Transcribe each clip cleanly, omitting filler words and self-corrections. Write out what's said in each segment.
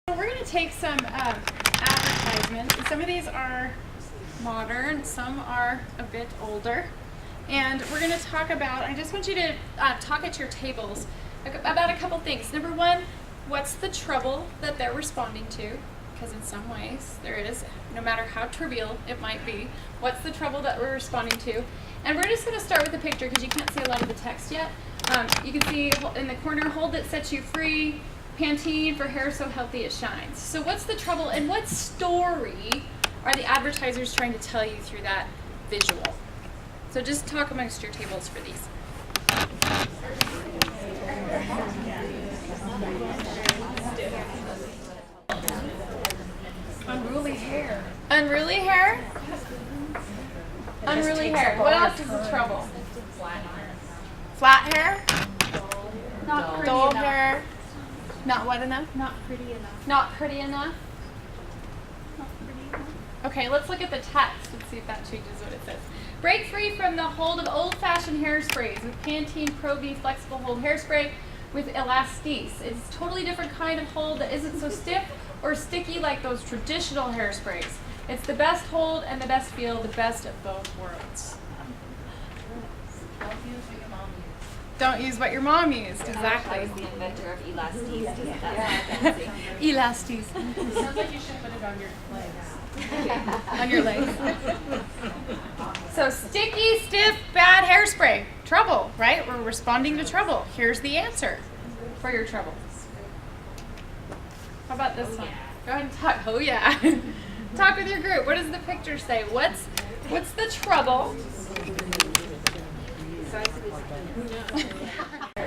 We're going to take some advertisements. Some of these are modern, some are a bit older. And we're going to talk about, I just want you to talk at your tables about a couple things. Number one, what's the trouble that they're responding to? Because in some ways there is, no matter how trivial it might be. What's the trouble that we're responding to? And we're just going to start with the picture because you can't see a lot of the text yet. You can see in the corner, hold that sets you free. Pantene for hair so healthy it shines. So what's the trouble and what story are the advertisers trying to tell you through that visual? So just talk amongst your tables for these. Unruly hair. Unruly hair? Unruly hair. What else is the trouble? Flat hair? Not pretty Dull enough. hair? Not what enough? Not pretty enough. Not pretty enough? Not pretty enough. Okay, let's look at the text and see if that changes what it says. Break free from the hold of old-fashioned hairsprays with Pantene Pro V Flexible Hold Hairspray with Elastise. It's a totally different kind of hold that isn't so stiff or sticky like those traditional hairsprays. It's the best hold and the best feel, the best of both worlds. Don't use what your mom used, I exactly. was the inventor of Elastise. That's Elastise. Sounds like you should put it on your legs. On your legs. So sticky, stiff, bad hairspray. Trouble, right? We're responding to trouble. Here's the answer for your trouble. How about this one? Go ahead and talk. Oh yeah. Talk with your group. What does the picture say? What's the trouble?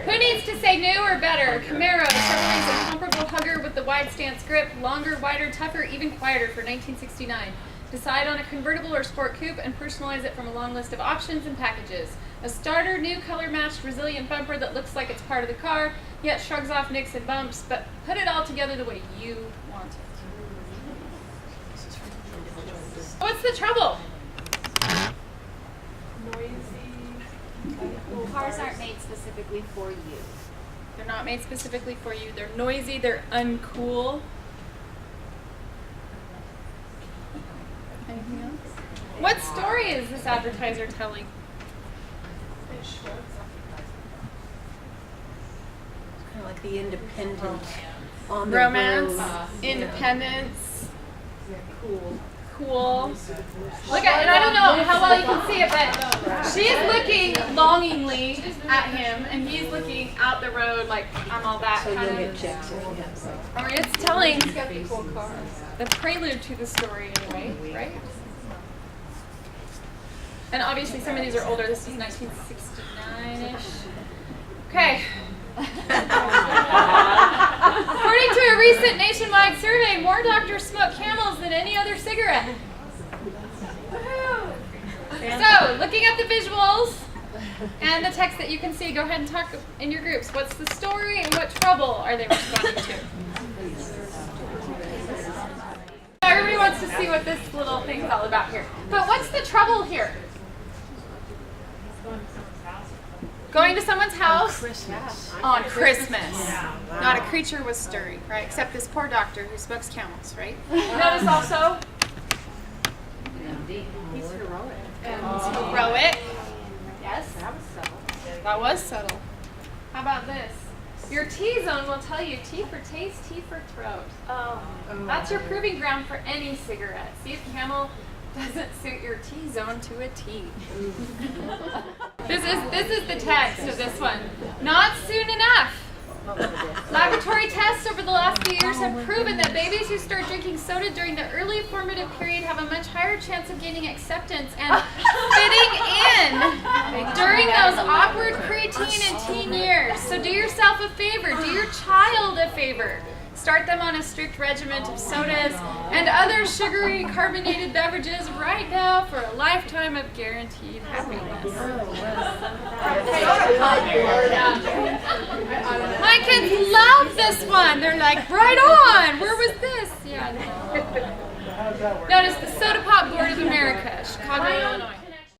Who needs to say new or better? Camaro, Chevrolet's incomparable hugger with the wide stance grip, longer, wider, tougher, even quieter for 1969. Decide on a convertible or sport coupe and personalize it from a long list of options and packages. A starter, new color-matched, resilient bumper that looks like it's part of the car, yet shrugs off nicks and bumps, but put it all together the way you want it. What's the trouble? Cars aren't made specifically for you. They're not made specifically for you. They're noisy. They're uncool. Anything else? What story is this advertiser telling? Kind of like the independent on the Romance, road. independence, Cool. cool. Look at, and I don't know how well you can see it, but she's looking longingly at him, and he's looking out the road like I'm all that So you'll kind get of. checks if you have some. Or it's telling the prelude to the story anyway, right? And obviously some of these are older. This is 1969-ish. Okay. According to a recent nationwide survey, more doctors smoke Camels than any other cigarette. So, looking at the visuals and the text that you can see, go ahead and talk in your groups. What's the story and what trouble are they responding to? Everybody wants to see what this little thing's all about here. But what's the trouble here? Going to someone's house Christmas. on Christmas. Not a creature was stirring, right? Except this poor doctor who smokes Camels, right? Notice also He's heroic. heroic. Yes, that was subtle. How about this? Your T-zone will tell you T for taste, T for throat. That's your proving ground for any cigarette. See if Camel doesn't suit your T-zone to a T. This is the text of this one. Not soon enough. Laboratory tests over the last few years have proven that babies who start drinking soda during the early formative period have a much higher chance of gaining acceptance and fitting in during those awkward preteen and teen years. So do yourself a favor, do your child a favor. Start them on a strict regimen of sodas and other sugary carbonated beverages right now for a lifetime of guaranteed happiness. My kids love this one. They're like, right on. Where was this? Yeah. Notice the Soda Pop Board of America, Chicago, Illinois.